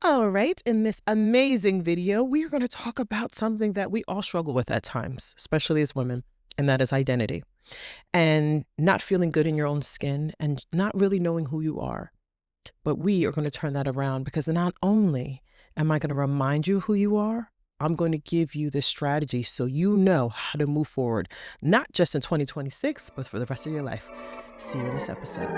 All right, in this amazing video, we are going to talk about something that we all struggle with at times, especially as women, and that is identity. And not feeling good in your own skin and not really knowing who you are. But we are going to turn that around because not only am I going to remind you who you are, I'm going to give you this strategy so you know how to move forward, not just in 2026, but for the rest of your life. See you in this episode.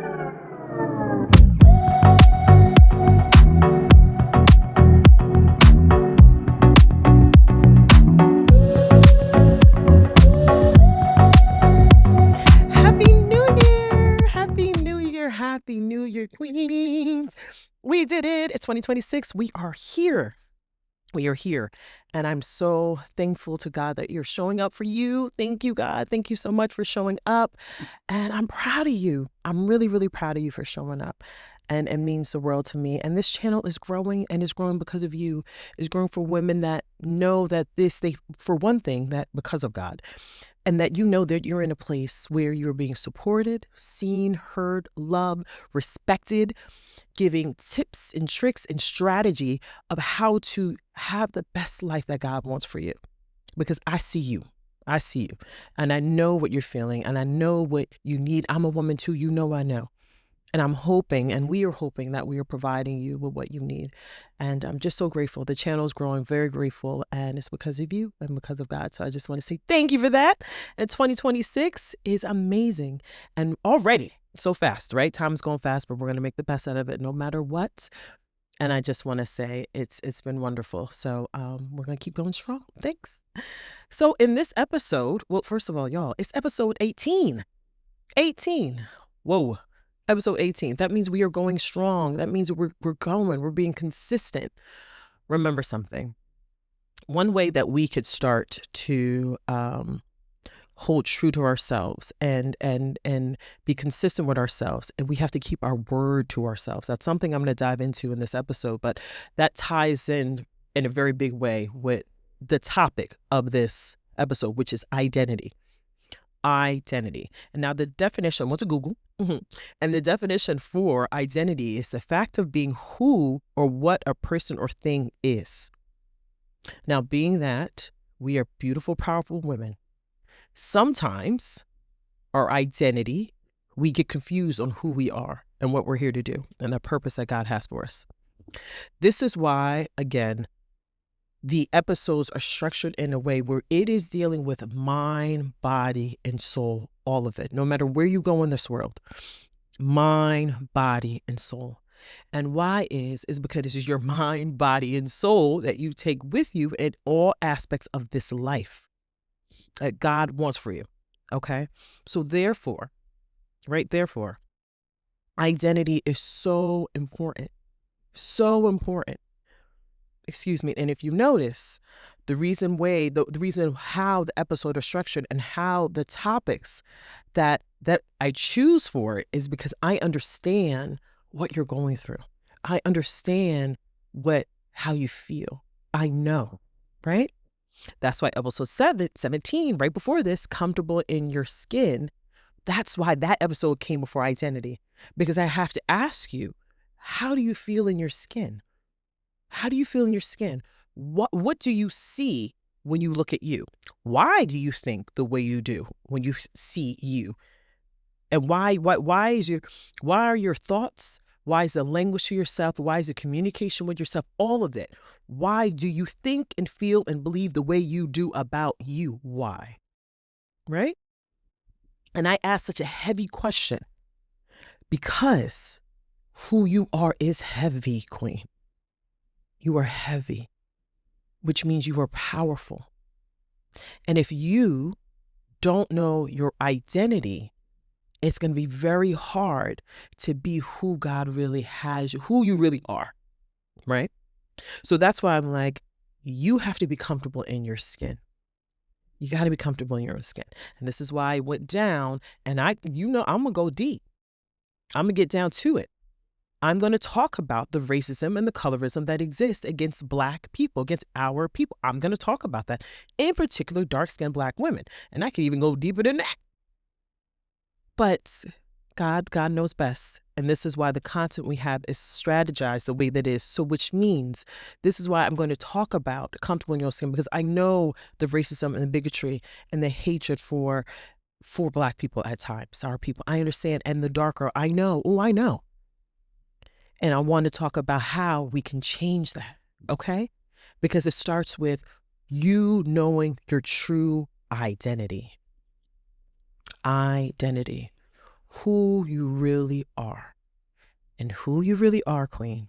Happy New Year, Queens. We did it. It's 2026. We are here. We are here. And I'm so thankful to God that you're showing up for you. Thank you, God. Thank you so much for showing up. And I'm proud of you. I'm really, really proud of you for showing up. And it means the world to me. And this channel is growing, and it's growing because of you. It's growing for women that know that for one thing, that because of God. And that you know that you're in a place where you're being supported, seen, heard, loved, respected, giving tips and tricks and strategy of how to have the best life that God wants for you. Because I see you. I see you. And I know what you're feeling, and I know what you need. I'm a woman too. You know I know. And I'm hoping, and we are hoping, that we are providing you with what you need. And I'm just so grateful. The channel is growing, very grateful. And it's because of you and because of God. So I just want to say thank you for that. And 2026 is amazing. And already so fast, right? Time's going fast, but we're going to make the best out of it no matter what. And I just want to say it's been wonderful. So we're going to keep going strong. Thanks. So in this episode, well, first of all, y'all, it's episode 18. 18. Whoa. Episode 18. That means we are going strong. That means we're going. We're being consistent. Remember something. One way that we could start to hold true to ourselves and be consistent with ourselves, and we have to keep our word to ourselves. That's something I'm going to dive into in this episode, but that ties in a very big way with the topic of this episode, which is identity. Identity. And now the definition, I went to Google, and the definition for identity is the fact of being who or what a person or thing is. Now, being that we are beautiful, powerful women, sometimes our identity, we get confused on who we are and what we're here to do and the purpose that God has for us. This is why, again, the episodes are structured in a way where it is dealing with mind, body, and soul, all of it, no matter where you go in this world. Mind, body, and soul. And why is because it is your mind, body, and soul that you take with you in all aspects of this life that God wants for you. Okay? So therefore, identity is so important. So important. Excuse me. And if you notice, the reason how the episode is structured and how the topics that I choose for it is because I understand what you're going through. I understand how you feel. I know, right? That's why episode 17, right before this, comfortable in your skin. That's why that episode came before identity, because I have to ask you, how do you feel in your skin? How do you feel in your skin? What do you see when you look at you? Why do you think the way you do when you see you? And why are your thoughts? Why is the language to yourself? Why is the communication with yourself? All of it. Why do you think and feel and believe the way you do about you? Why? Right? And I ask such a heavy question because who you are is heavy, Queen. You are heavy, which means you are powerful. And if you don't know your identity, it's going to be very hard to be who God really has you, who you really are, right? So that's why I'm like, you have to be comfortable in your skin. You got to be comfortable in your own skin. And this is why I went down, and I'm going to go deep. I'm going to get down to it. I'm going to talk about the racism and the colorism that exists against Black people, against our people. I'm going to talk about that, in particular, dark-skinned Black women. And I can even go deeper than that. But God knows best. And this is why the content we have is strategized the way that it is. So which means this is why I'm going to talk about comfortable in your skin, because I know the racism and the bigotry and the hatred for Black people at times, our people. I understand. And the darker, I know. Oh, I know. And I want to talk about how we can change that. Okay? Because it starts with you knowing your true identity. Identity. Who you really are. And who you really are, Queen,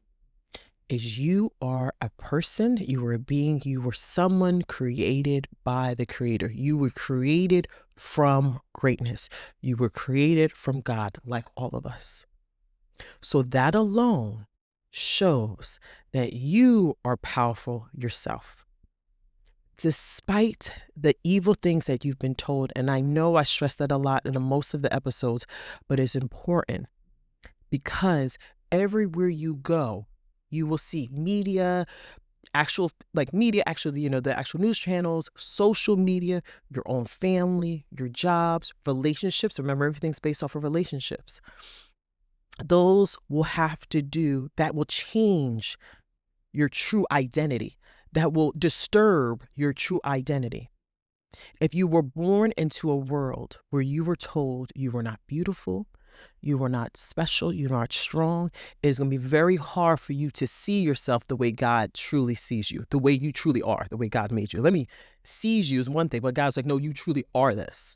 is you are a person, you were a being, you were someone created by the Creator. You were created from greatness. You were created from God, like all of us. So that alone shows that you are powerful yourself. Despite the evil things that you've been told, and I know I stress that a lot in most of the episodes, but it's important because everywhere you go, you will see media, the actual news channels, social media, your own family, your jobs, relationships. Remember, everything's based off of relationships. Those will that will change your true identity. That will disturb your true identity. If you were born into a world where you were told you were not beautiful, you were not special, you're not strong, it's going to be very hard for you to see yourself the way God truly sees you, the way you truly are, the way God made you. Sees you is one thing, but God's like, no, you truly are this.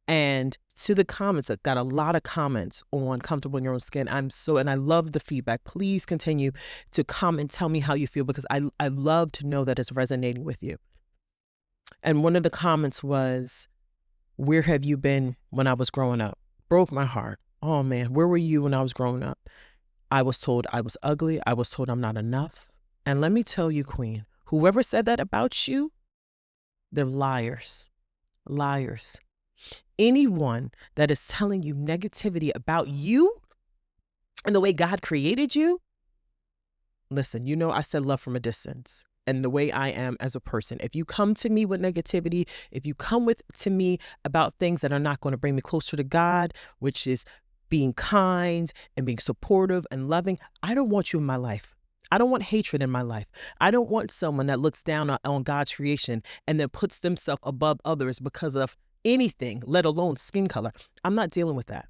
And to the comments, I got a lot of comments on comfortable in your own skin. And I love the feedback. Please continue to comment, tell me how you feel, because I love to know that it's resonating with you. And one of the comments was, where have you been when I was growing up? Broke my heart. Oh man, where were you when I was growing up? I was told I was ugly. I was told I'm not enough. And let me tell you, Queen, whoever said that about you, they're liars. Liars. Anyone that is telling you negativity about you and the way God created you, listen, I said love from a distance and the way I am as a person. If you come to me with negativity, if you come to me about things that are not going to bring me closer to God, which is being kind and being supportive and loving, I don't want you in my life. I don't want hatred in my life. I don't want someone that looks down on God's creation and then puts themselves above others because of anything, let alone skin color. I'm not dealing with that.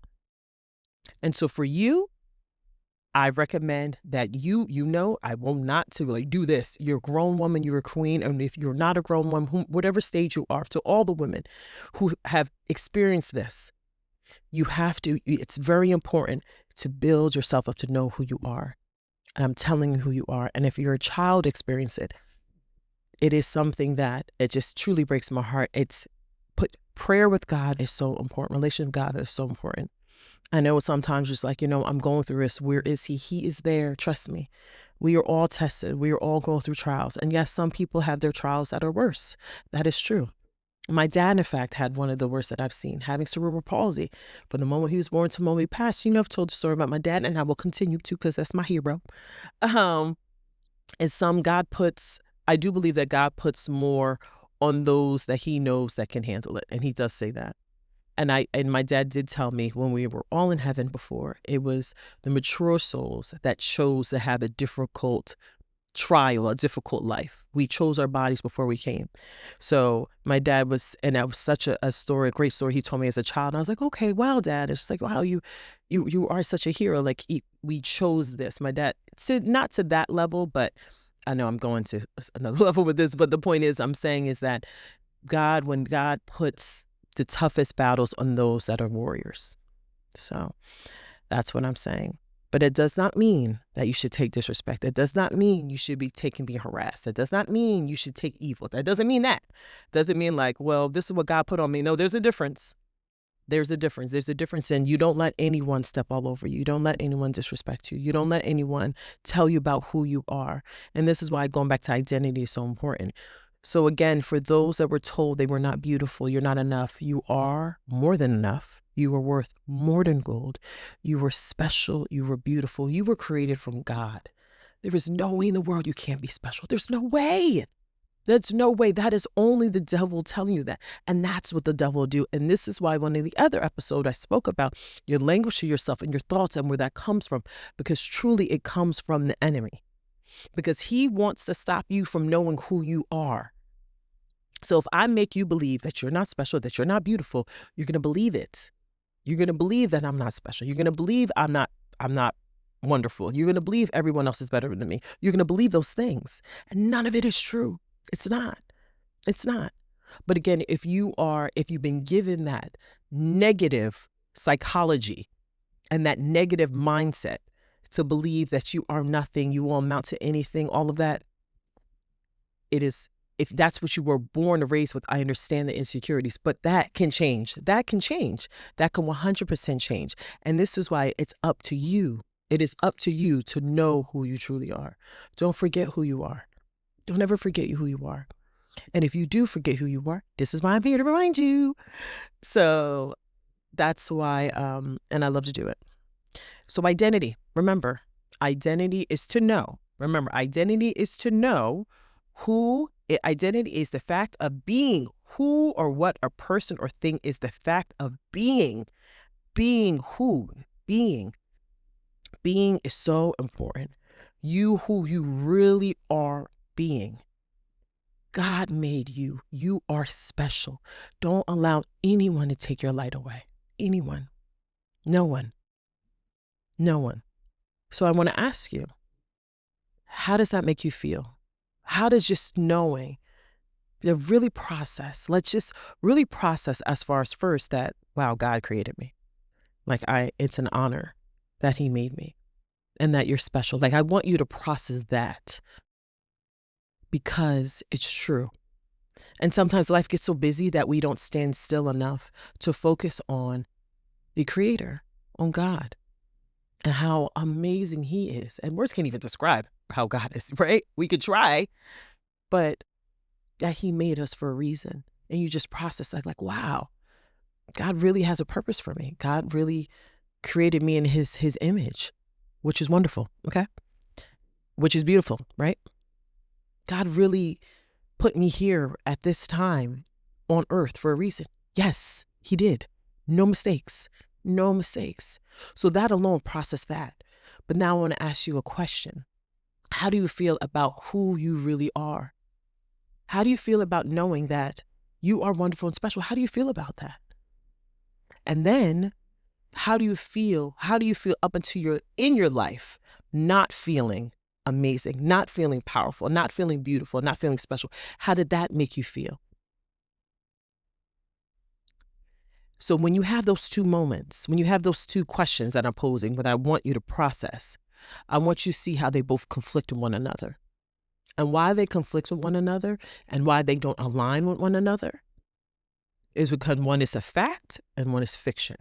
And so for you, I recommend that I will not to do this. You're a grown woman, you're a queen. And if you're not a grown woman, whatever stage you are, to all the women who have experienced this, it's very important to build yourself up to know who you are. And I'm telling you who you are. And if you're a child experience it is something that it just truly breaks my heart. Prayer with God is so important. Relationship with God is so important. I know sometimes just I'm going through this. Where is he? He is there. Trust me. We are all tested. We are all going through trials. And yes, some people have their trials that are worse. That is true. My dad, in fact, had one of the worst that I've seen, having cerebral palsy. From the moment he was born to the moment he passed, I've told the story about my dad, and I will continue to because that's my hero. I do believe that God puts more on those that he knows that can handle it. And he does say that. And my dad did tell me when we were all in heaven before, it was the mature souls that chose to have a difficult trial, a difficult life. We chose our bodies before we came. So my dad and that was such a story, a great story he told me as a child. And I was like, okay, wow, Dad. It's like, wow, you are such a hero. Like we chose this. My dad, not to that level, but I know I'm going to another level with this, but the point I'm saying is that when God puts the toughest battles on those that are warriors. So that's what I'm saying. But it does not mean that you should take disrespect. It does not mean you should be being harassed. That does not mean you should take evil. That doesn't mean that. Doesn't mean this is what God put on me. No, there's a difference. There's a difference. There's a difference in you don't let anyone step all over you. You don't let anyone disrespect you. You don't let anyone tell you about who you are. And this is why going back to identity is so important. So again, for those that were told they were not beautiful, you're not enough, you are more than enough. You were worth more than gold. You were special. You were beautiful. You were created from God. There is no way in the world you can't be special. There's no way. There's no way. That is only the devil telling you that. And that's what the devil will do. And this is why one of the other episodes I spoke about your language to yourself and your thoughts and where that comes from, because truly it comes from the enemy, because he wants to stop you from knowing who you are. So if I make you believe that you're not special, that you're not beautiful, you're going to believe it. You're going to believe that I'm not special. You're going to believe I'm not wonderful. You're going to believe everyone else is better than me. You're going to believe those things. And none of it is true. It's not. It's not. But again, if you've been given that negative psychology and that negative mindset to believe that you are nothing, you won't amount to anything, all of that, if that's what you were born or raised with, I understand the insecurities, but that can change. That can change. That can 100% change. And this is why it's up to you. It is up to you to know who you truly are. Don't forget who you are. Don't ever forget who you are. And if you do forget who you are, this is why I'm here to remind you. So that's why, and I love to do it. So identity, remember, identity is to know. Remember, identity is to know who. Identity is the fact of being. Who or what a person or thing is the fact of being. Being who? Being. Being is so important. You who you really are being. God made you. You are special. Don't allow anyone to take your light away. Anyone. No one. No one. So I want to ask you, how does that make you feel? How does just knowing, really process, let's just really process as far as first that, wow, God created me. Like it's an honor that he made me and that you're special. Like I want you to process that because it's true. And sometimes life gets so busy that we don't stand still enough to focus on the Creator, on God, and how amazing he is. And words can't even describe how God is, right? We could try, but that he made us for a reason. And you just process like, wow, God really has a purpose for me. God really created me in his image, which is wonderful, okay? Which is beautiful, right? God really put me here at this time on earth for a reason. Yes, he did. No mistakes. No mistakes. So that alone, process that. But now I want to ask you a question. How do you feel about who you really are? How do you feel about knowing that you are wonderful and special? How do you feel about that? And then how do you feel up until in your life not feeling amazing, not feeling powerful, not feeling beautiful, not feeling special? How did that make you feel? So when you have those two moments, when you have those two questions that I'm posing, that I want you to process, I want you to see how they both conflict with one another. And why they conflict with one another and why they don't align with one another is because one is a fact and one is fiction.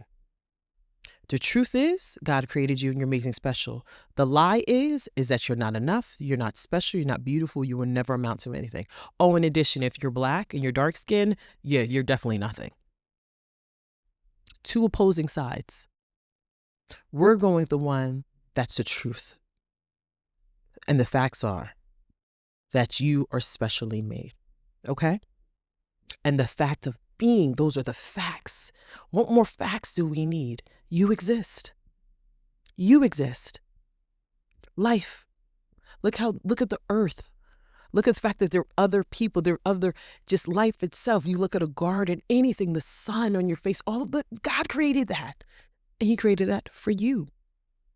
The truth is, God created you and you're amazing, special. The lie is that you're not enough, you're not special, you're not beautiful, you will never amount to anything. Oh, in addition, if you're black and you're dark skinned, yeah, you're definitely nothing. Two opposing sides. We're going with the one that's the truth. And the facts are that you are specially made, okay? And the fact of being, those are the facts. What more facts do we need? You exist. You exist. Life. Look at the earth. Look at the fact that there are other people, there are other, just life itself. You look at a garden, anything, the sun on your face, all of that, God created that. And he created that for you.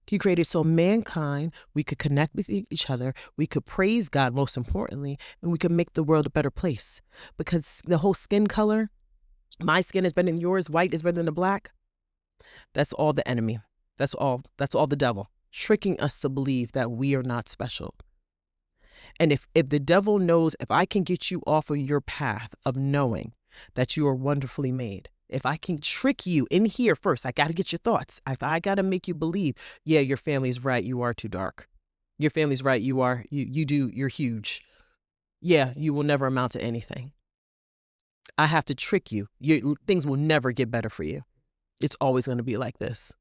He created so mankind, we could connect with each other, we could praise God most importantly, and we could make the world a better place. Because the whole skin color, my skin is better than yours, white is better than the black. That's all the enemy. That's all the devil, tricking us to believe that we are not special. And if the devil knows, if I can get you off of your path of knowing that you are wonderfully made, if I can trick you in here first, I got to get your thoughts. I got to make you believe, yeah, your family's right, you are too dark. Your family's right, you're huge. Yeah, you will never amount to anything. I have to trick you. Things will never get better for you. It's always going to be like this.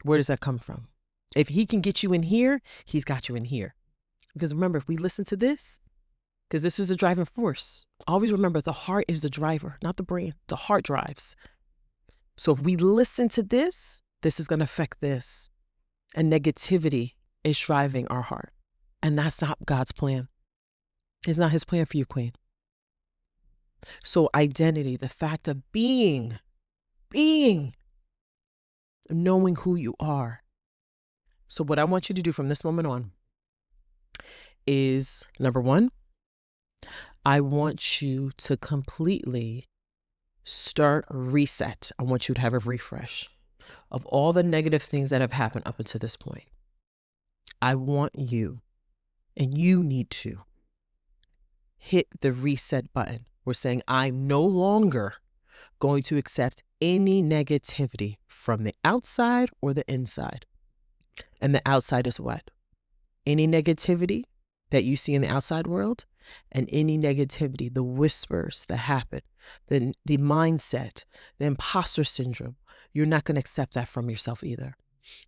Where does that come from? If he can get you in here, he's got you in here. Because remember, if we listen to this, because this is the driving force. Always remember, the heart is the driver, not the brain. The heart drives. So if we listen to this, this is going to affect this. And negativity is driving our heart. And that's not God's plan. It's not his plan for you, Queen. So identity, the fact of being, knowing who you are. So what I want you to do from this moment on is, number one, I want you to completely start a reset. I want you to have a refresh of all the negative things that have happened up until this point. I want you, and you need to, hit the reset button. We're saying, I'm no longer going to accept any negativity from the outside or the inside. And the outside is what? Any negativity that you see in the outside world, and any negativity, the whispers that happen, the mindset, the imposter syndrome, you're not going to accept that from yourself either.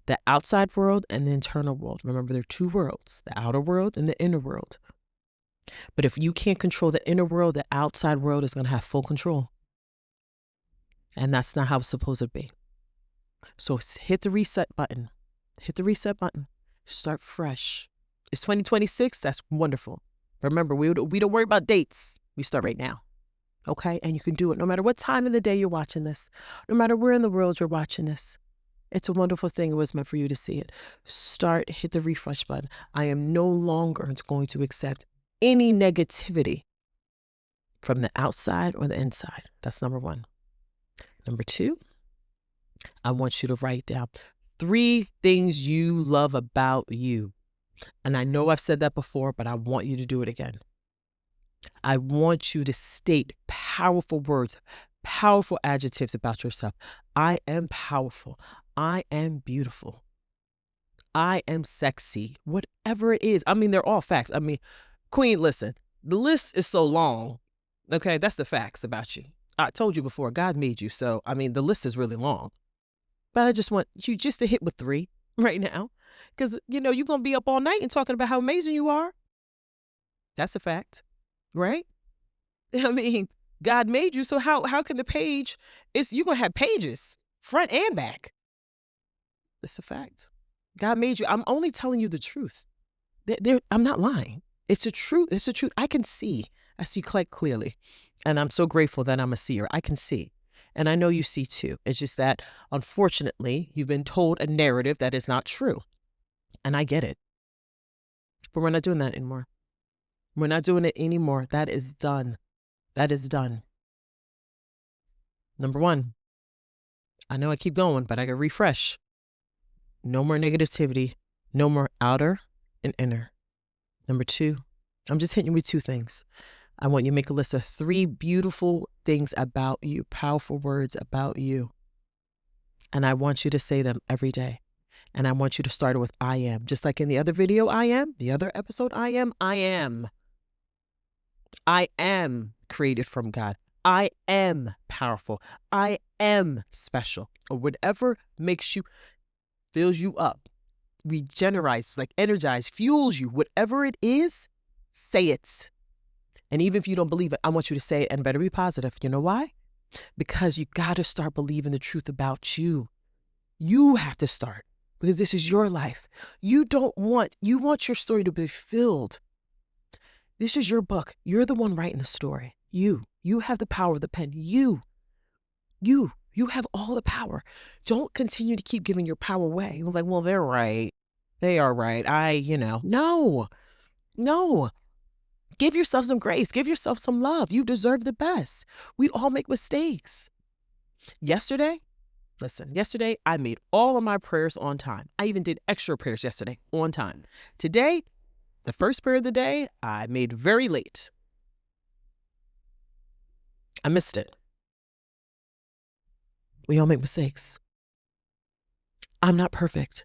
The outside world and the internal world. Remember, there are two worlds, the outer world and the inner world. But if you can't control the inner world, the outside world is going to have full control. And that's not how it's supposed to be. So hit the reset button. Hit the reset button. Start fresh. It's 2026. That's wonderful. Remember, we don't worry about dates. We start right now. Okay? And you can do it no matter what time of the day you're watching this. No matter where in the world you're watching this. It's a wonderful thing. It was meant for you to see it. Hit the refresh button. I am no longer going to accept any negativity from the outside or the inside. That's number one. Number two, I want you to write down 3 things you love about you. And I know I've said that before, but I want you to do it again. I want you to state powerful words, powerful adjectives about yourself. I am powerful. I am beautiful. I am sexy. Whatever it is. I mean, they're all facts. I mean, Queen, listen, the list is so long. Okay, that's the facts about you. I told you before, God made you. So, I mean, the list is really long. But I just want you just to hit with 3 right now. Because, you're going to be up all night and talking about how amazing you are. That's a fact, right? I mean, God made you. So how can the page, you're going to have pages, front and back. It's a fact. God made you. I'm only telling you the truth. I'm not lying. It's the truth. It's the truth. I can see. I see quite clearly. And I'm so grateful that I'm a seer. I can see. And I know you see too. It's just that, unfortunately, you've been told a narrative that is not true. And I get it. But we're not doing that anymore. We're not doing it anymore. That is done. That is done. Number 1, I know I keep going, but I can refresh. No more negativity. No more outer and inner. Number 2, I'm just hitting you with 2 things. I want you to make a list of 3 beautiful things about you, powerful words about you. And I want you to say them every day. And I want you to start it with I am. Just like in the other video, I am. The other episode, I am. I am. I am created from God. I am powerful. I am special. Or whatever makes you, fills you up, regenerates, like energize, fuels you. Whatever it is, say it. And even if you don't believe it, I want you to say it and better be positive. You know why? Because you got to start believing the truth about you. You have to start, because this is your life. You want your story to be filled. This is your book. You're the one writing the story. You have the power of the pen. You have all the power. Don't continue to keep giving your power away. You're like, well, they're right. They are right. No. Give yourself some grace. Give yourself some love. You deserve the best. We all make mistakes. Yesterday, I made all of my prayers on time. I even did extra prayers yesterday on time. Today, the first prayer of the day, I made very late. I missed it. We all make mistakes. I'm not perfect.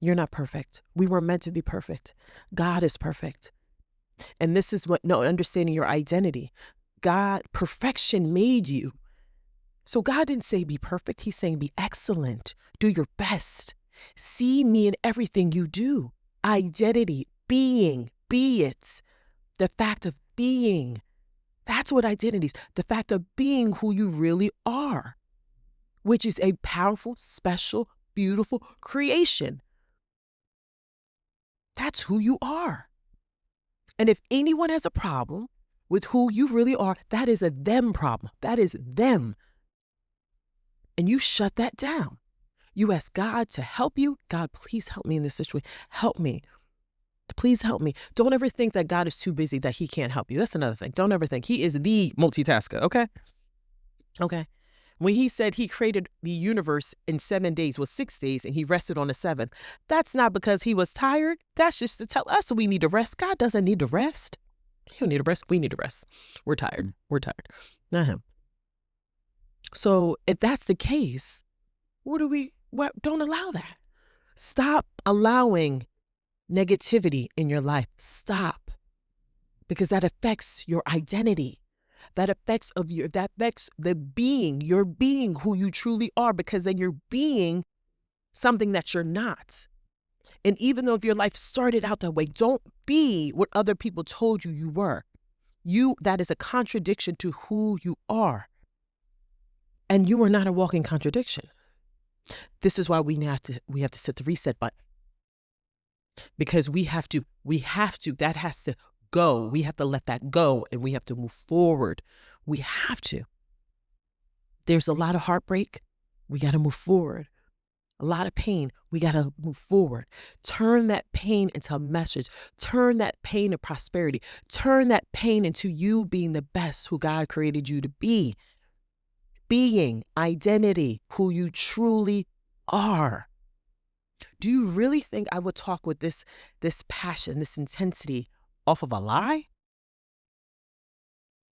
You're not perfect. We were meant to be perfect. God is perfect. And this is understanding your identity. Perfection made you. So God didn't say be perfect. He's saying be excellent. Do your best. See me in everything you do. Identity, being, be it. The fact of being. That's what identity is. The fact of being who you really are, which is a powerful, special, beautiful creation. That's who you are. And if anyone has a problem with who you really are, that is a them problem. That is them. And you shut that down. You ask God to help you. God, please help me in this situation. Help me. Please help me. Don't ever think that God is too busy that he can't help you. That's another thing. Don't ever think. He is the multitasker, okay? Okay. When he said he created the universe in 7 days, well, 6 days, and he rested on the seventh, that's not because he was tired. That's just to tell us we need to rest. God doesn't need to rest. He don't need to rest. We need to rest. We're tired. We're tired. Not him. So if that's the case, don't allow that. Stop allowing negativity in your life. Stop. Because that affects your identity. That affects the being, your being who you truly are, because then you're being something that you're not. And even though if your life started out that way, don't be what other people told you were. That is a contradiction to who you are. And you are not a walking contradiction. This is why we have to set the reset button. Because that has to go. We have to let that go and we have to move forward. We have to. There's a lot of heartbreak. We got to move forward. A lot of pain. We got to move forward. Turn that pain into a message. Turn that pain into prosperity. Turn that pain into you being the best who God created you to be. Being, identity, who you truly are. Do you really think I would talk with this passion, this intensity off of a lie?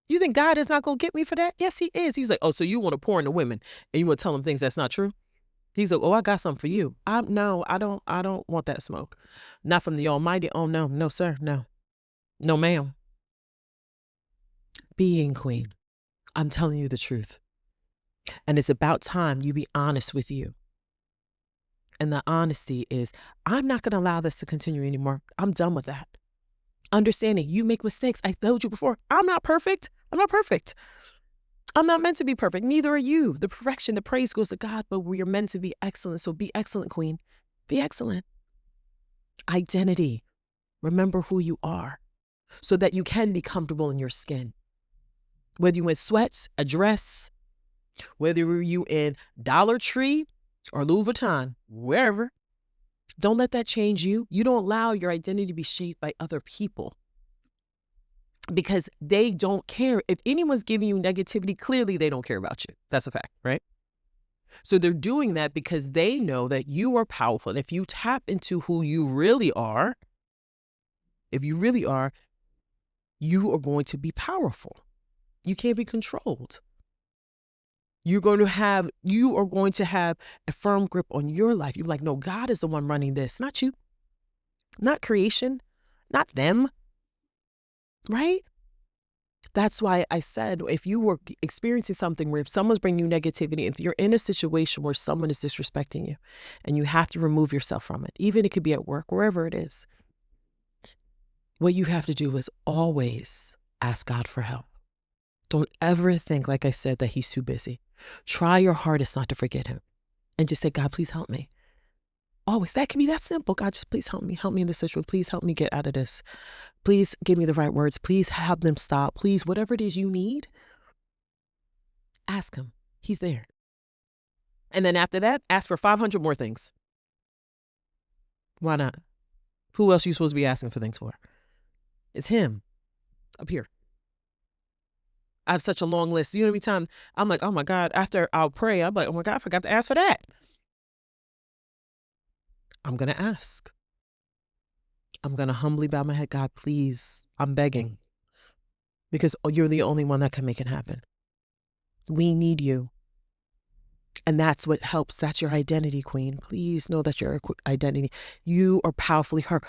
You think God is not going to get me for that? Yes, he is. He's like, oh, so you want to pour into women and you want to tell them things that's not true? He's like, oh, I got something for you. No, I don't want that smoke. Not from the Almighty. Oh, no, sir. No, ma'am. Being queen. I'm telling you the truth. And it's about time you be honest with you. And the honesty is, I'm not going to allow this to continue anymore. I'm done with that. Understanding you make mistakes. I told you before, I'm not perfect. I'm not meant to be perfect. Neither are you. The perfection, the praise goes to God, but we are meant to be excellent. So be excellent, queen. Be excellent. Identity. Remember who you are so that you can be comfortable in your skin. Whether you in sweats, a dress, whether you in Dollar Tree or Louis Vuitton, wherever, don't let that change you. You don't allow your identity to be shaped by other people because they don't care. If anyone's giving you negativity, clearly they don't care about you. That's a fact, right? So they're doing that because they know that you are powerful. And if you tap into who you really are, you are going to be powerful. You can't be controlled. You are going to have a firm grip on your life. You're like, no, God is the one running this, not you, not creation, not them, right? That's why I said, if you were experiencing something where if someone's bringing you negativity, if you're in a situation where someone is disrespecting you and you have to remove yourself from it, even it could be at work, wherever it is, what you have to do is always ask God for help. Don't ever think, like I said, that he's too busy. Try your hardest not to forget him and just say, God, please help me. Always. That can be that simple. God, just please help me. Help me in this situation. Please help me get out of this. Please give me the right words. Please have them stop. Please, whatever it is you need, ask him. He's there. And then after that, ask for 500 more things. Why not? Who else are you supposed to be asking for things for? It's him up here. I have such a long list. You know, every time I'm like, oh my God, after I'll pray, I'm like, oh my God, I forgot to ask for that. I'm going to ask. I'm going to humbly bow my head. God, please, I'm begging. Because you're the only one that can make it happen. We need you. And that's what helps. That's your identity, queen. Please know that your identity. You are powerfully her.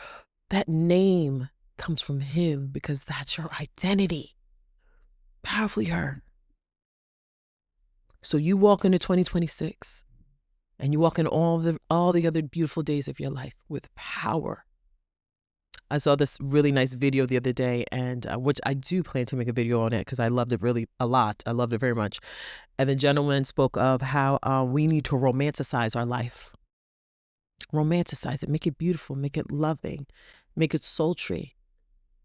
That name comes from him because that's your identity. Powerfully her. So you walk into 2026 and you walk in all the other beautiful days of your life with power. I saw this really nice video the other day, and which I do plan to make a video on it because I loved it really a lot. I loved it very much. And the gentleman spoke of how we need to romanticize our life. Romanticize it, make it beautiful, make it loving, make it sultry,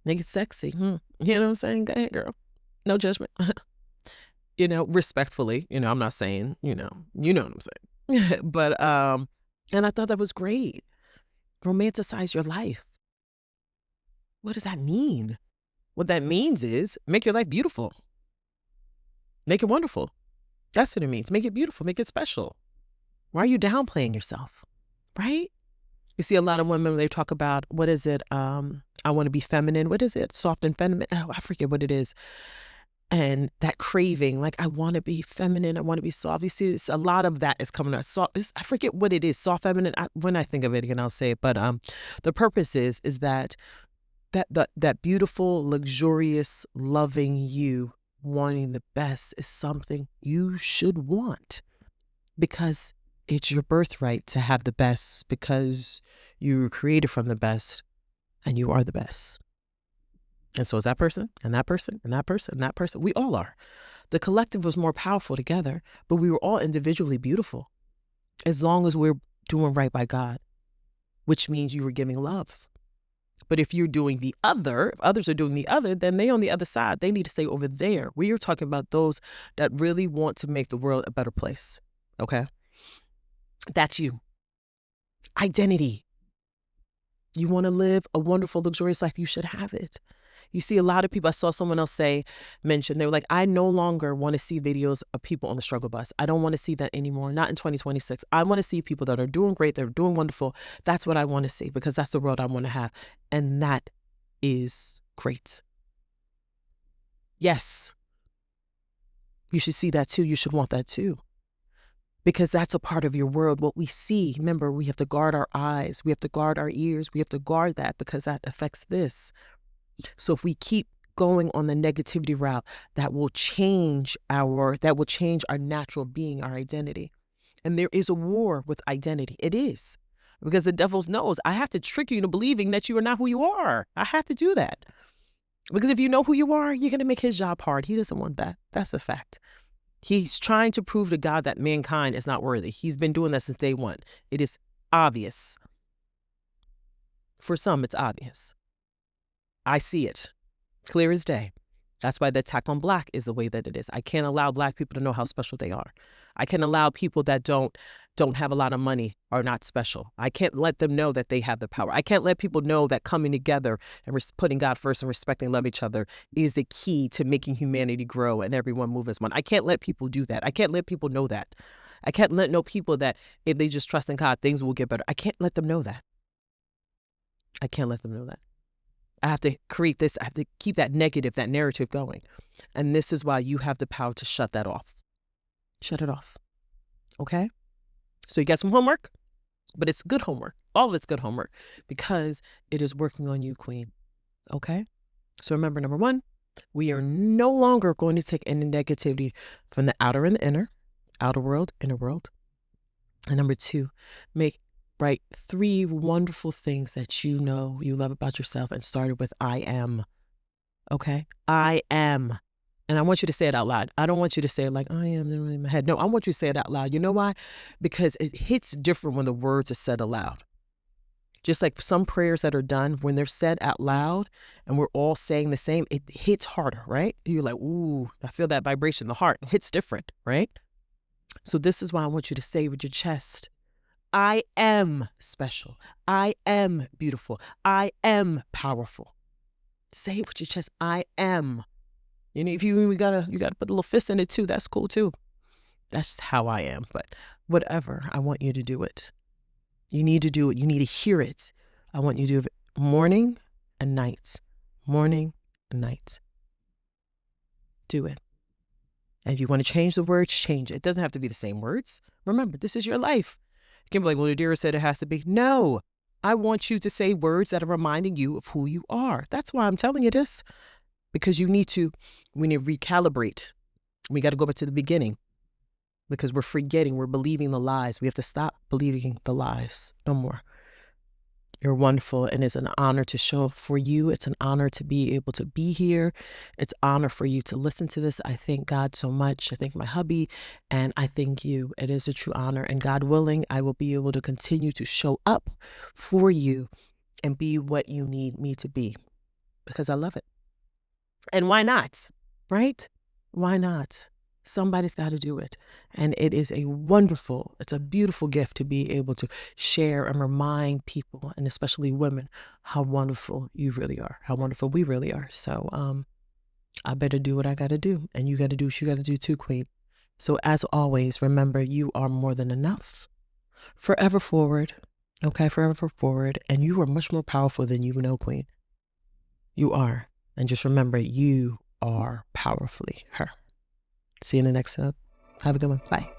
make it sexy. You know what I'm saying? Go ahead, girl. No judgment. Respectfully. I'm not saying, you know what I'm saying. But and I thought that was great. Romanticize your life. What does that mean? What that means is make your life beautiful. Make it wonderful. That's what it means. Make it beautiful. Make it special. Why are you downplaying yourself? Right? You see a lot of women, they talk about, what is it? I want to be feminine. What is it? Soft and feminine. Oh, I forget what it is. And that craving, like, I want to be feminine. I want to be soft. You see, it's a lot of that is coming out. I forget what it is. Soft, feminine. When I think of it again, I'll say it. But the purpose is that beautiful, luxurious, loving you, wanting the best is something you should want, because it's your birthright to have the best, because you were created from the best and you are the best. And so is that person and that person and that person and that person. We all are. The collective was more powerful together, but we were all individually beautiful as long as we're doing right by God, which means you were giving love. But if you're doing the other, if others are doing the other, then they on the other side. They need to stay over there. We are talking about those that really want to make the world a better place. Okay? That's you. Identity. You want to live a wonderful, luxurious life, you should have it. You see a lot of people, I saw someone else mention, they were like, I no longer want to see videos of people on the struggle bus. I don't want to see that anymore. Not in 2026. I want to see people that are doing great, that are doing wonderful. That's what I want to see, because that's the world I want to have. And that is great. Yes. You should see that too. You should want that too. Because that's a part of your world. What we see, remember, we have to guard our eyes. We have to guard our ears. We have to guard that, because that affects this. So if we keep going on the negativity route, that will change our natural being, our identity. And there is a war with identity. It is. Because the devil knows, I have to trick you into believing that you are not who you are. I have to do that. Because if you know who you are, you're going to make his job hard. He doesn't want that. That's a fact. He's trying to prove to God that mankind is not worthy. He's been doing that since day one. It is obvious. For some, it's obvious. I see it clear as day. That's why the attack on Black is the way that it is. I can't allow Black people to know how special they are. I can't allow people that don't have a lot of money are not special. I can't let them know that they have the power. I can't let people know that coming together and putting God first and respecting and love each other is the key to making humanity grow and everyone move as one. I can't let people do that. I can't let people know that. I can't let people that if they just trust in God, things will get better. I can't let them know that. I can't let them know that. I have to create this. I have to keep that narrative going. And this is why you have the power to shut that off. Shut it off. Okay? So you got some homework, but it's good homework. All of it's good homework because it is working on you, Queen. Okay? So remember, number one, we are no longer going to take any negativity from the outer and the inner, outer world, inner world. And number two, write 3 wonderful things that you know you love about yourself, and started with I am. Okay? I am. And I want you to say it out loud. I don't want you to say it like I am in my head. No, I want you to say it out loud. You know why? Because it hits different when the words are said aloud. Just like some prayers that are done, when they're said out loud and we're all saying the same, it hits harder, right? You're like, ooh, I feel that vibration. The heart hits different, right? So this is why I want you to say with your chest, I am special. I am beautiful. I am powerful. Say it with your chest. I am. You know, if you gotta put a little fist in it too. That's cool too. That's how I am. But whatever, I want you to do it. You need to do it. You need to hear it. I want you to do it morning and night. Morning and night. Do it. And if you want to change the words, change it. It doesn't have to be the same words. Remember, this is your life. You can be like, well, Nadira said it has to be. No, I want you to say words that are reminding you of who you are. That's why I'm telling you this. Because we need to recalibrate. We got to go back to the beginning. Because we're forgetting, we're believing the lies. We have to stop believing the lies. No more. You're wonderful, and it's an honor to show up for you. It's an honor to be able to be here. It's an honor for you to listen to this. I thank God so much. I thank my hubby, and I thank you. It is a true honor, and God willing, I will be able to continue to show up for you and be what you need me to be, because I love it. And why not, right? Why not? Somebody's got to do it. And it is it's a beautiful gift to be able to share and remind people, and especially women, how wonderful you really are, how wonderful we really are. So I better do what I got to do. And you got to do what you got to do too, Queen. So as always, remember, you are more than enough. Forever forward. Okay, forever forward. And you are much more powerful than you know, Queen. You are. And just remember, you are powerfully her. See you in the next one. Have a good one. Bye.